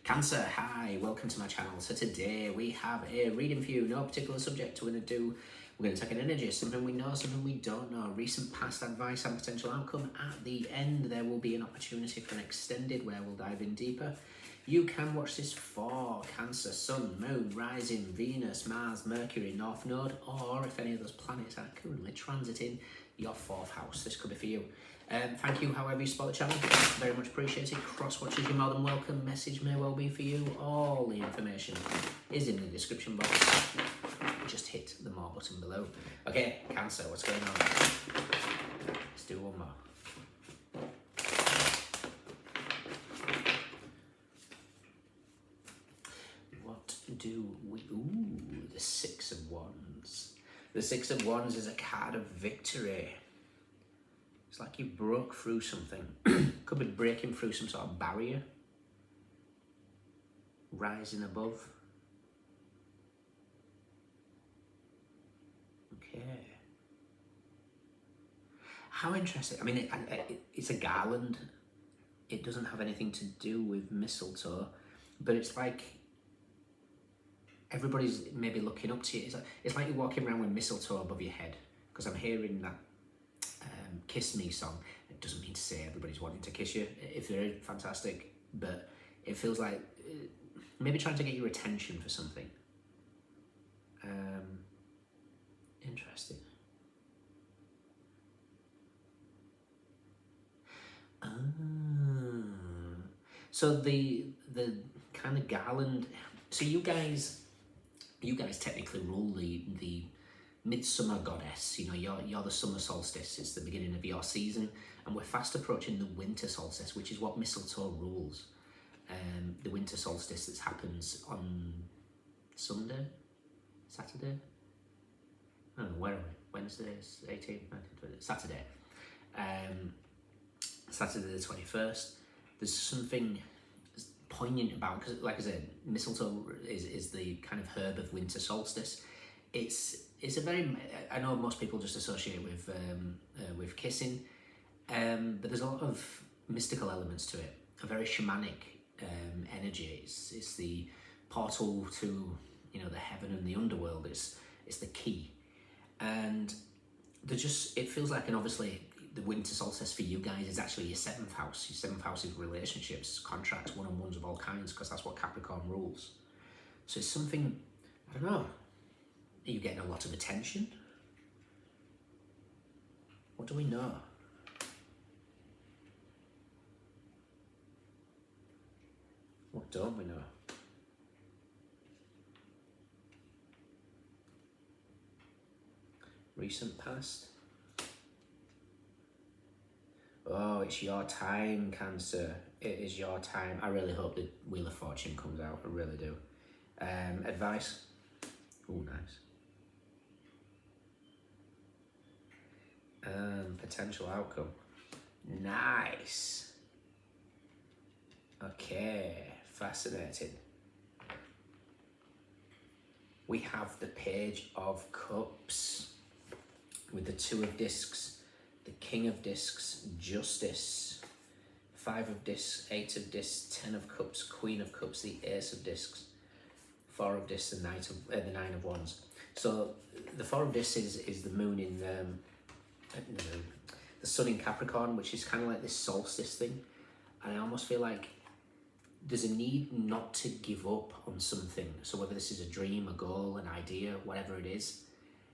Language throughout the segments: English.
Cancer, hi, welcome to my channel. So today we have a reading for you, no particular subject. We're going to take an energy, something we know, something we don't know, recent past advice and potential outcome. At the end there will be an opportunity for an extended where we'll dive in deeper. You can watch this for Cancer, Sun, Moon, Rising, Venus, Mars, Mercury, North Node, or if any of those planets are currently transiting your 4th house. This could be for you. Thank you, however you support the channel, very much appreciated. Cross watches, you're more than welcome. Message may well be for you. All the information is in the description box. Just hit the more button below. Okay, Cancer, what's going on? Let's do one more. What do we... Ooh, the Six of Wands. The Six of Wands is a card of victory. It's like you broke through something. Could be breaking through some sort of barrier. Rising above. Okay. How interesting. I mean, it's a garland. It doesn't have anything to do with mistletoe, but it's like everybody's maybe looking up to you. It's like you're walking around with mistletoe above your head, because I'm hearing that Kiss Me song. It doesn't mean to say everybody's wanting to kiss you. If they're fantastic, but it feels like maybe trying to get your attention for something. Interesting. So the kind of garland. So you guys technically rule the midsummer goddess. You know, you're the summer solstice. It's the beginning of your season, and we're fast approaching the winter solstice, which is what mistletoe rules. The winter solstice that happens on Sunday, Saturday. I don't know, where are we? Wednesday's 18th, 19th, 20th, Saturday. Saturday the 21st. There's something poignant about, because like I said, mistletoe is the kind of herb of winter solstice. It's a very, I know most people just associate with kissing, but there's a lot of mystical elements to it. A very shamanic energy. It's the portal to, you know, the heaven and the underworld. It's the key, and it feels like, and obviously the winter solstice for you guys is actually your 7th house. Your 7th house is relationships, contracts, one-on-ones of all kinds, because that's what Capricorn rules. So it's something, I don't know. Are you getting a lot of attention? What do we know? What don't we know? Recent past? Oh, it's your time, Cancer. It is your time. I really hope the Wheel of Fortune comes out. I really do. Advice? Oh, nice. Potential outcome. Nice. Okay, fascinating. We have the Page of Cups with the 2 of Discs, the King of Discs, Justice, 5 of Discs, 8 of Discs, 10 of Cups, Queen of Cups, the Ace of Discs, 4 of Discs, the 9 of Wands. So the 4 of Discs is the moon in the sun in Capricorn, which is kind of like this solstice thing, and I almost feel like there's a need not to give up on something. So whether this is a dream, a goal, an idea, whatever it is,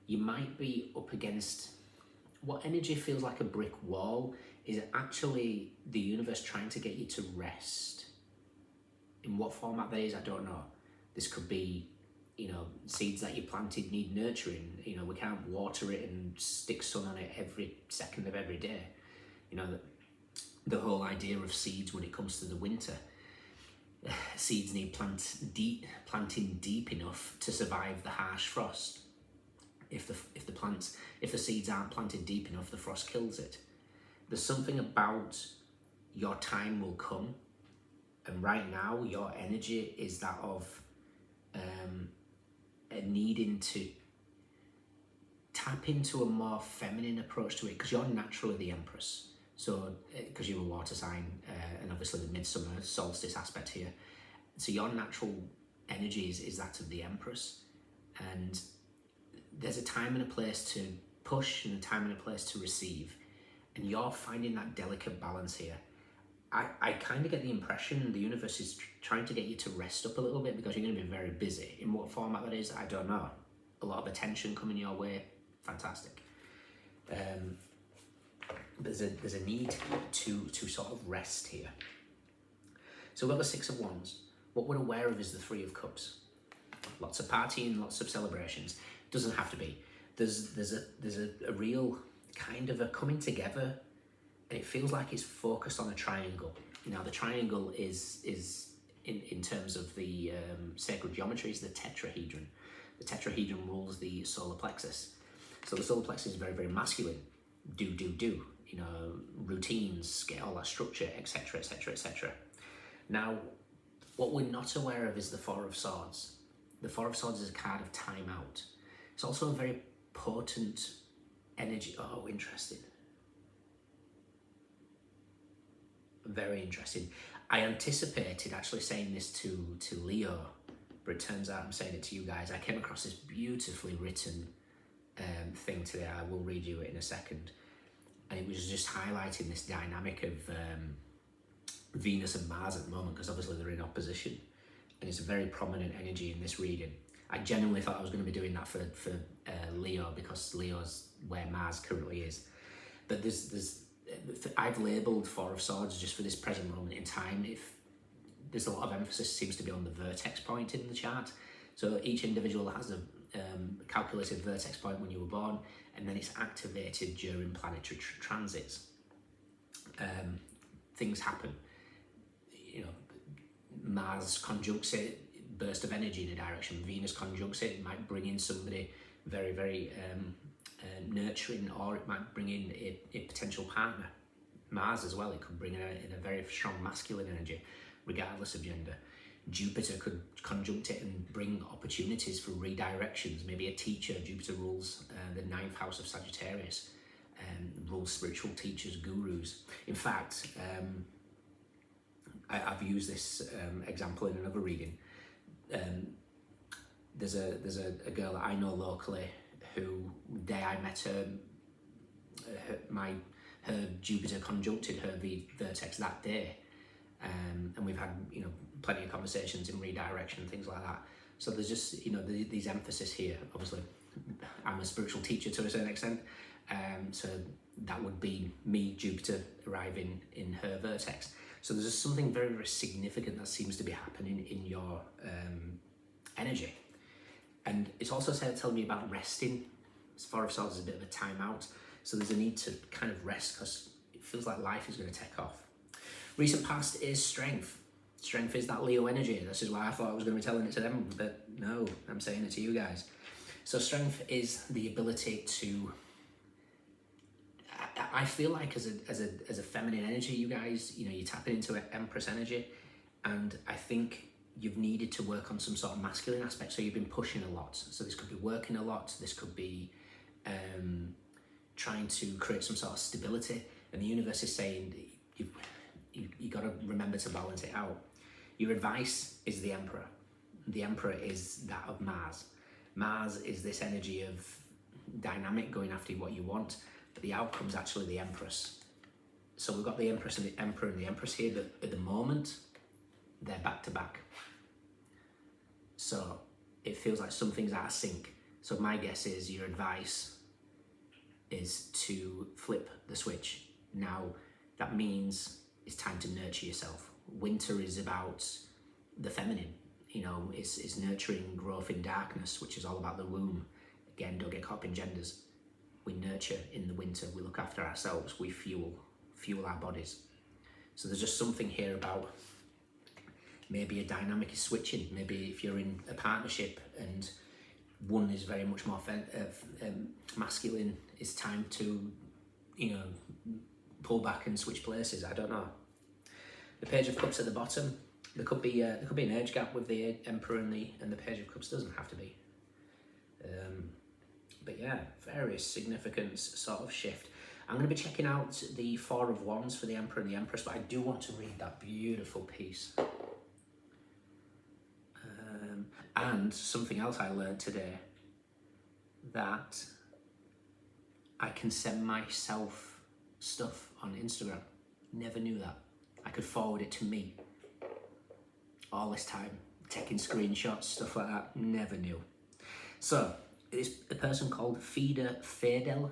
you might be up against what energy feels like a brick wall. Is actually the universe trying to get you to rest. In what format that is, I don't know. This could be, you know, seeds that you planted need nurturing. You know, we can't water it and stick sun on it every second of every day. You know, the whole idea of seeds when it comes to the winter. Seeds need planting deep enough to survive the harsh frost. If the seeds aren't planted deep enough, the frost kills it. There's something about your time will come, and right now your energy is that of needing to tap into a more feminine approach to it, because you're naturally the Empress. So, because you're a water sign, and obviously the midsummer solstice aspect here, So your natural energy is that of the Empress, and there's a time and a place to push and a time and a place to receive, and you're finding that delicate balance here. I kind of get the impression the universe is trying to get you to rest up a little bit, because you're going to be very busy. In what format that is, I don't know. A lot of attention coming your way, fantastic. There's a need to sort of rest here. So we've got the Six of Wands. What we're aware of is the Three of Cups. Lots of partying, lots of celebrations. Doesn't have to be. There's a real kind of a coming together, and it feels like it's focused on a triangle. Now the triangle is in terms of the sacred geometry, is the tetrahedron. The tetrahedron rules the solar plexus. So the solar plexus is very, very masculine. Do, you know, routines, get all that structure, etc, etc, etc. Now, what we're not aware of is the Four of Swords. The Four of Swords is a card of time out. It's also a very potent energy. Oh, interesting. Very interesting. I anticipated actually saying this to Leo, but it turns out I'm saying it to you guys. I came across this beautifully written thing today. I will read you it in a second. And it was just highlighting this dynamic of Venus and Mars at the moment, because obviously they're in opposition, and it's a very prominent energy in this reading. I genuinely thought I was going to be doing that for Leo, because Leo's where Mars currently is. But I've labelled Four of Swords just for this present moment in time. If there's a lot of emphasis seems to be on the vertex point in the chart. So each individual has a calculated vertex point when you were born, and then it's activated during planetary transits. Things happen. You know, Mars conjuncts it, burst of energy in a direction. Venus conjuncts it, might bring in somebody very, very nurturing, or it might bring in a potential partner. Mars as well, it could bring in a very strong masculine energy, regardless of gender. Jupiter could conjunct it and bring opportunities for redirections. Maybe a teacher. Jupiter rules the 9th house of Sagittarius, rules spiritual teachers, gurus. In fact, I've used this example in another reading. There's a girl that I know locally who, the day I met her, her Jupiter conjuncted her vertex that day, and we've had, you know, plenty of conversations in redirection, things like that. So there's just, you know, these emphasis here. Obviously, I'm a spiritual teacher to a certain extent, so that would be me, Jupiter, arriving in her vertex. So there's just something very, very significant that seems to be happening in your energy. And it's also telling me about resting. As Four of Swords is a bit of a timeout, so there's a need to kind of rest, because it feels like life is going to take off. Recent past is strength. Strength is that Leo energy. This is why I thought I was going to be telling it to them, but no, I'm saying it to you guys. So strength is the ability to, I feel like as a feminine energy, you guys, you know, you're tapping into Empress energy, and I think you've needed to work on some sort of masculine aspect. So you've been pushing a lot. So this could be working a lot. This could be trying to create some sort of stability. And the universe is saying you got to remember to balance it out. Your advice is the Emperor. The Emperor is that of Mars. Mars is this energy of dynamic, going after what you want, but the outcome's actually the Empress. So we've got the Empress and the Emperor and the Empress here, but at the moment, they're back to back. So it feels like something's out of sync. So my guess is your advice is to flip the switch. Now, that means it's time to nurture yourself. Winter is about the feminine, you know, it's nurturing growth in darkness, which is all about the womb. Again, don't get caught up in genders. We nurture in the winter, we look after ourselves, we fuel our bodies. So there's just something here about maybe a dynamic is switching. Maybe if you're in a partnership and one is very much more masculine, it's time to, you know, pull back and switch places. I don't know. The Page of Cups at the bottom. There could be an age gap with the Emperor and the Page of Cups. Doesn't have to be. But yeah, very significant sort of shift. I'm going to be checking out the Four of Wands for the Emperor and the Empress, but I do want to read that beautiful piece. And something else I learned today, that I can send myself stuff on Instagram. Never knew that. I could forward it to me. All this time, taking screenshots, stuff like that, never knew. So, it's a person called Fidel, Fidafadel,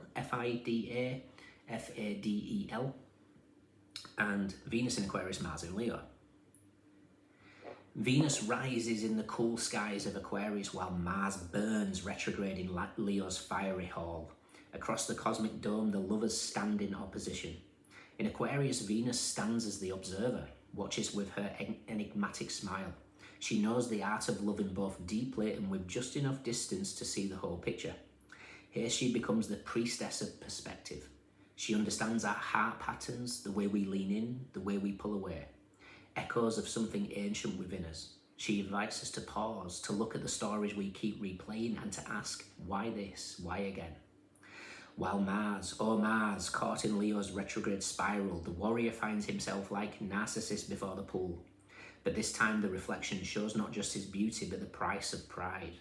and Venus in Aquarius, Mars in Leo. Venus rises in the cool skies of Aquarius while Mars burns retrograde in Leo's fiery hall. Across the cosmic dome, the lovers stand in opposition. In Aquarius, Venus stands as the observer, watches with her enigmatic smile. She knows the art of loving both deeply and with just enough distance to see the whole picture. Here she becomes the priestess of perspective. She understands our heart patterns, the way we lean in, the way we pull away. Echoes of something ancient within us. She invites us to pause, to look at the stories we keep replaying and to ask, why this? Why again? While Mars, caught in Leo's retrograde spiral, the warrior finds himself like Narcissus before the pool. But this time the reflection shows not just his beauty, but the price of pride,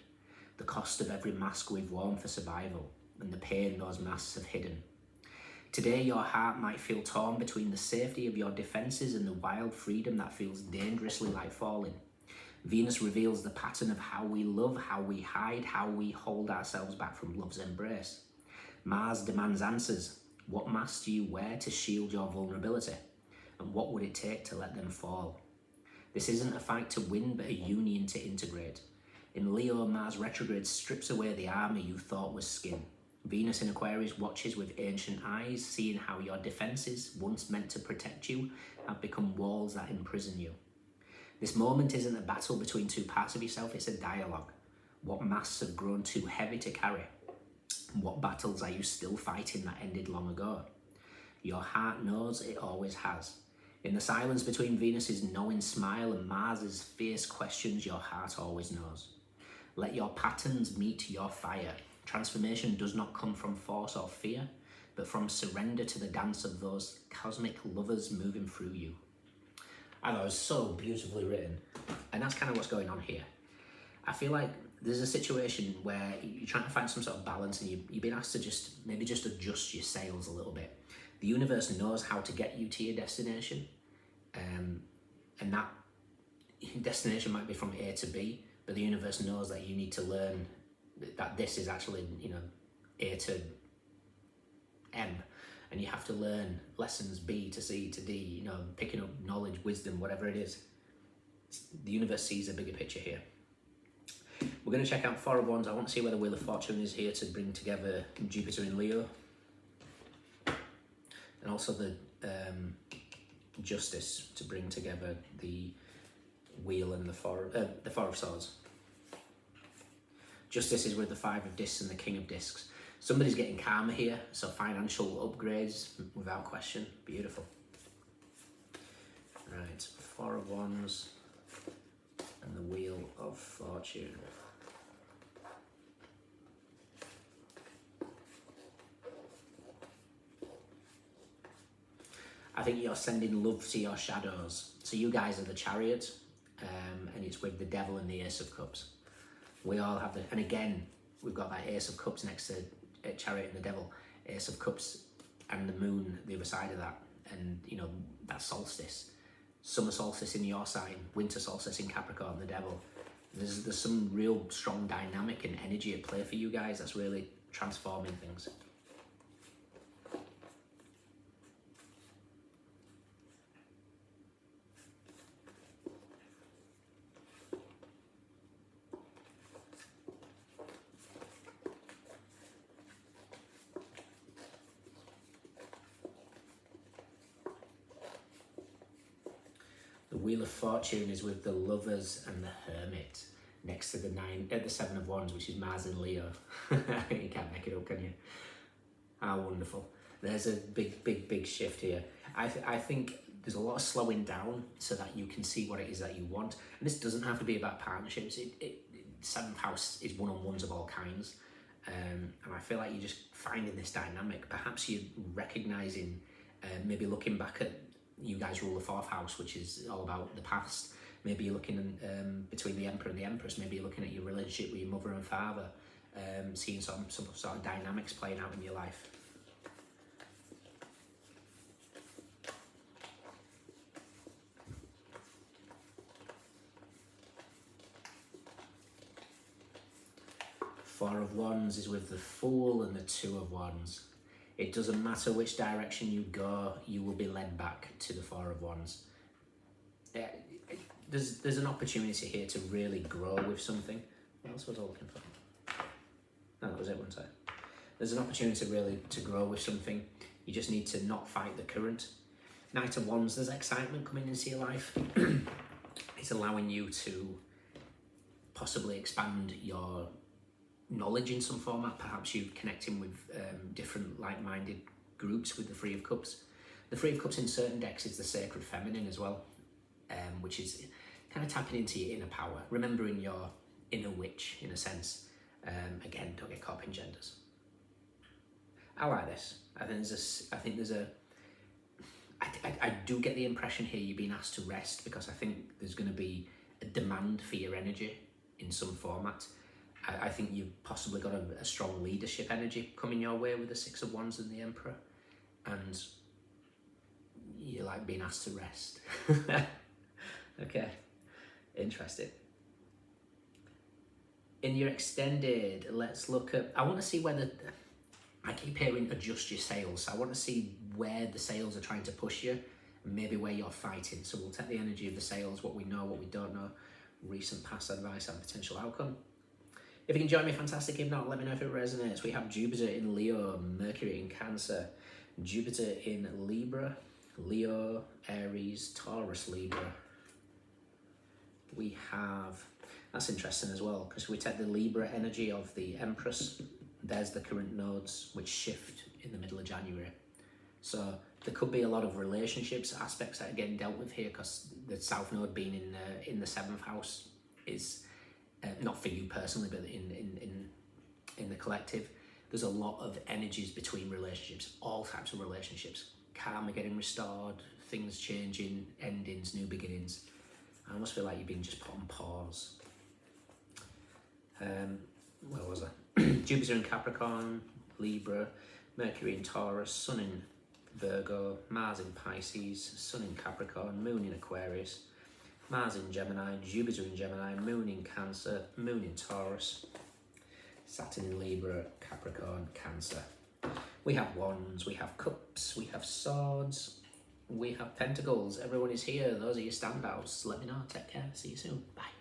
the cost of every mask we've worn for survival, and the pain those masks have hidden. Today your heart might feel torn between the safety of your defences and the wild freedom that feels dangerously like falling. Venus reveals the pattern of how we love, how we hide, how we hold ourselves back from love's embrace. Mars demands answers. What masks do you wear to shield your vulnerability? And what would it take to let them fall? This isn't a fight to win, but a union to integrate. In Leo, Mars retrograde strips away the armour you thought was skin. Venus in Aquarius watches with ancient eyes, seeing how your defences, once meant to protect you, have become walls that imprison you. This moment isn't a battle between two parts of yourself, it's a dialogue. What masks have grown too heavy to carry? What battles are you still fighting that ended long ago? Your heart knows, it always has. In the silence between Venus's knowing smile and Mars's fierce questions, your heart always knows. Let your patterns meet your fire. Transformation does not come from force or fear, but from surrender to the dance of those cosmic lovers moving through you. I thought it was so beautifully written, and that's kind of what's going on here. I feel like there's a situation where you're trying to find some sort of balance and you've been asked to maybe just adjust your sails a little bit. The universe knows how to get you to your destination, and that destination might be from A to B, but the universe knows that you need to learn that this is actually, A to M, and you have to learn lessons B to C to D, picking up knowledge, wisdom, whatever it is. The universe sees a bigger picture here. We're going to check out Four of Wands. I want to see whether Wheel of Fortune is here to bring together Jupiter in Leo, and also the Justice to bring together the Wheel and the Four of Swords. Justice is with the Five of Discs and the King of Discs. Somebody's getting karma here, so financial upgrades without question. Beautiful. Right, Four of Wands and the Wheel of Fortune. I think you're sending love to your shadows. So you guys are the Chariot, and it's with the Devil and the Ace of Cups. We all have and again, we've got that Ace of Cups next to Chariot and the Devil, Ace of Cups and the Moon, the other side of that, and that solstice. Summer solstice in your sign, winter solstice in Capricorn, the Devil. There's some real strong dynamic and energy at play for you guys that's really transforming things. The Wheel of Fortune is with the Lovers and the Hermit next to the Seven of Wands, which is Mars and Leo. You can't make it up, can you? How wonderful. There's a big shift here. I think there's a lot of slowing down so that you can see what it is that you want. And this doesn't have to be about partnerships. Seventh house is one-on-ones of all kinds. And I feel like you're just finding this dynamic. Perhaps you're recognising, maybe looking back at you guys rule the fourth house, which is all about the past. Maybe you're looking between the Emperor and the Empress. Maybe you're looking at your relationship with your mother and father, seeing some sort of dynamics playing out in your life. Four of Wands is with the Fool and the Two of Wands. It doesn't matter which direction you go, you will be led back to the Four of Wands. There's an opportunity here to really grow with something. What else was I looking for? No, that was it, wasn't it? There's an opportunity really to grow with something. You just need to not fight the current. Knight of Wands, there's excitement coming into your life. It's allowing you to possibly expand your knowledge in some format. Perhaps you connecting with different like-minded groups with the Three of Cups. The Three of Cups in certain decks is the sacred feminine as well, which is kind of tapping into your inner power, remembering your inner witch in a sense. Again, don't get caught up in genders. I like this. I do get the impression here you're being asked to rest, because I think there's going to be a demand for your energy in some format. I think you've possibly got a strong leadership energy coming your way with the Six of Wands and the Emperor, and you're like being asked to rest. Okay, interesting. In your extended, let's look at, I want to see whether, I keep hearing adjust your sails, so I want to see where the sails are trying to push you, and maybe where you're fighting. So we'll take the energy of the sails, what we know, what we don't know, recent past advice and potential outcome. If you can join me, fantastic. If not, let me know if it resonates. We have Jupiter in Leo, Mercury in Cancer, Jupiter in Libra, Leo, Aries, Taurus, Libra. We have, that's interesting as well, because we take the Libra energy of the Empress. There's the current nodes, which shift in the middle of January. So there could be a lot of relationships aspects that are getting dealt with here, because the South Node being in the 7th house is not for you personally, but in the collective. There's a lot of energies between relationships, all types of relationships. Karma getting restored, things changing, endings, new beginnings. I almost feel like you've been just put on pause. Where was I? Jupiter in Capricorn, Libra, Mercury in Taurus, Sun in Virgo, Mars in Pisces, Sun in Capricorn, Moon in Aquarius, Mars in Gemini, Jupiter in Gemini, Moon in Cancer, Moon in Taurus, Saturn in Libra, Capricorn, Cancer. We have Wands, we have Cups, we have Swords, we have Pentacles. Everyone is here. Those are your standouts. Let me know. Take care. See you soon. Bye.